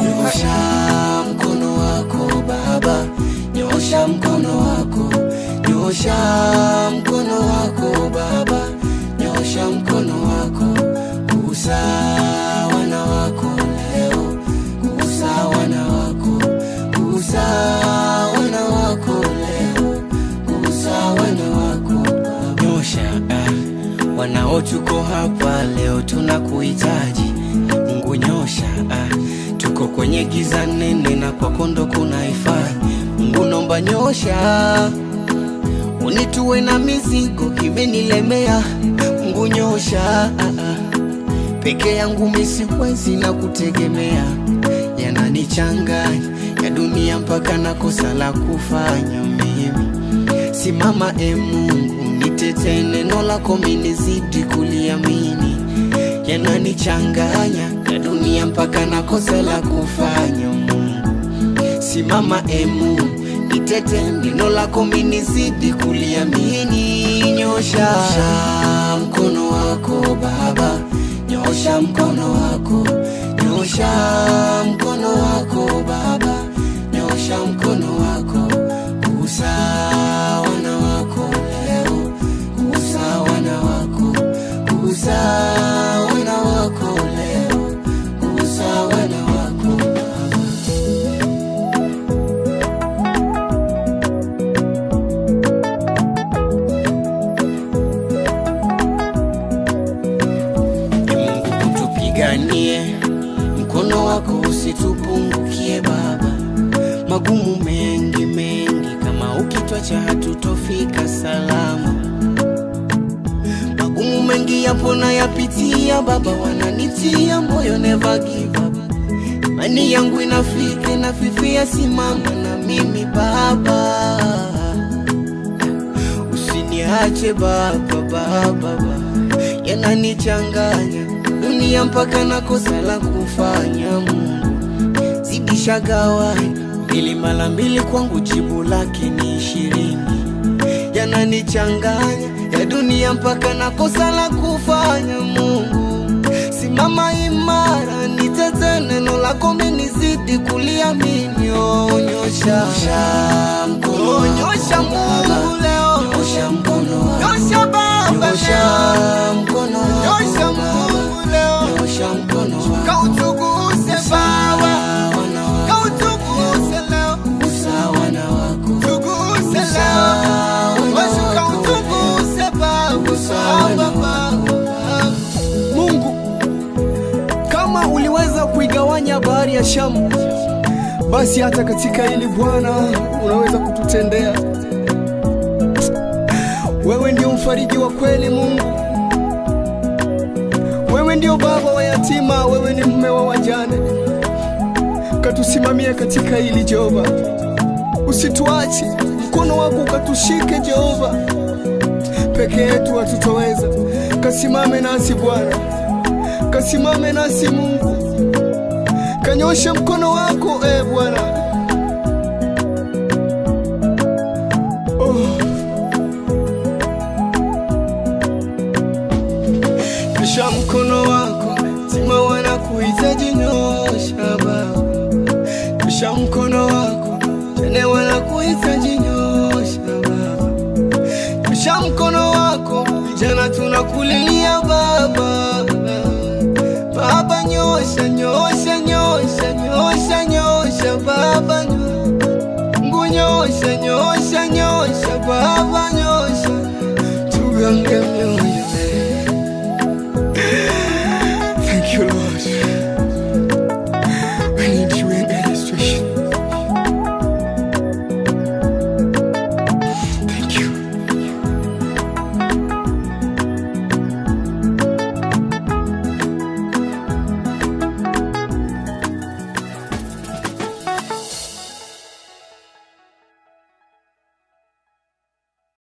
Nyosha mkono wako Baba, nyosha mkono wako, nyosha mkono wako Baba, nyosha mkono wako, gusa wana wako leo, gusa wana wako, gusa wana wako leo, gusa wana wako Baba. Nyosha wanao, tuko hapa leo tunakuhitaji Mungu, nyosha tuko kwenye giza nene na kwako ndo kuna hifadhi Mungu, nomba nyosha, unitue na mizigo imenilemea Mungu, nyosha peke yangu mimi siwezi na kutegemea, yananichanganya ya dunia mpaka nakosa la kufanya mimi. Simama Mungu, nitete neno lako mimi nizidi kuliamini, yananichanganya ya dunia mpaka nakosa la kufanya Mungu. Simama Mungu, nitete neno lako mimi nizidi kuliamini. Nyosha mkono wako Baba, nyosha mkono wako, nyosha mkono wako Baba, nyosha mkono wako, gusa wana wako leo, gusa wana wako, gusa wana wako leo, gusa wana wako Baba. Mungu utupiganie, mkono wako usitupungukie Baba, magumu mengi mengi, kama ukitwacha hatutofika salama. Magumu mengi yapo na yapitia Baba, wananitia moyo, never give up. Imani yangu inafika inafifia, simama na mimi Baba, usiniache Baba, Baba, yananichanganya dunia mpaka nakosa la kufanya Mungu, zidisha gawanya mbili mara mbili, kwangu jibu lake ni 20. Yananichanganya ya dunia mpaka nakosa la kufanya Mungu, simama imara, nitete neno lako mimi nizidi kuliamini. Nyosha mkono wako, nyosha Mungu leo, nyosha mkono wako, nyosha Baba, nyosha mkono wako, nyosha Mungu leo, nyosha mkono wako, kautuguse Baba, kautuguse leo, gusa wana wako, tuguse leo, wewe kautuguse Baba, gusa wana wako. Mungu, kama uliweza kuigawanya bahari ya Shamu, basi hata katika hili Bwana unaweza kututendea. Wewe ndio mfariji wa kweli Mungu, wewe ndio baba wa yatima, wewe ni mume wa wajane. Katusimamie katika hili Jehova, usituache, mkono wako ukatushike Jehova, peke yetu hatutoweza. Kasimame nasi Bwana, kasimame nasi Mungu, kanyoshe mkono wako Bwana. Nyosha mkono wako, tima wanakuhitaji, nyosha Baba. Nyosha mkono wako, tena wanakuhitaji, nyosha Baba. Nyosha mkono wako, vijana tunakulilia Baba. Baba nyosha, nyosha, nyosha, nyosha, nyosha Baba, Mungu nyosha, nyosha, nyosha Baba, nyosha, tugange mioyo. Thank you Lord.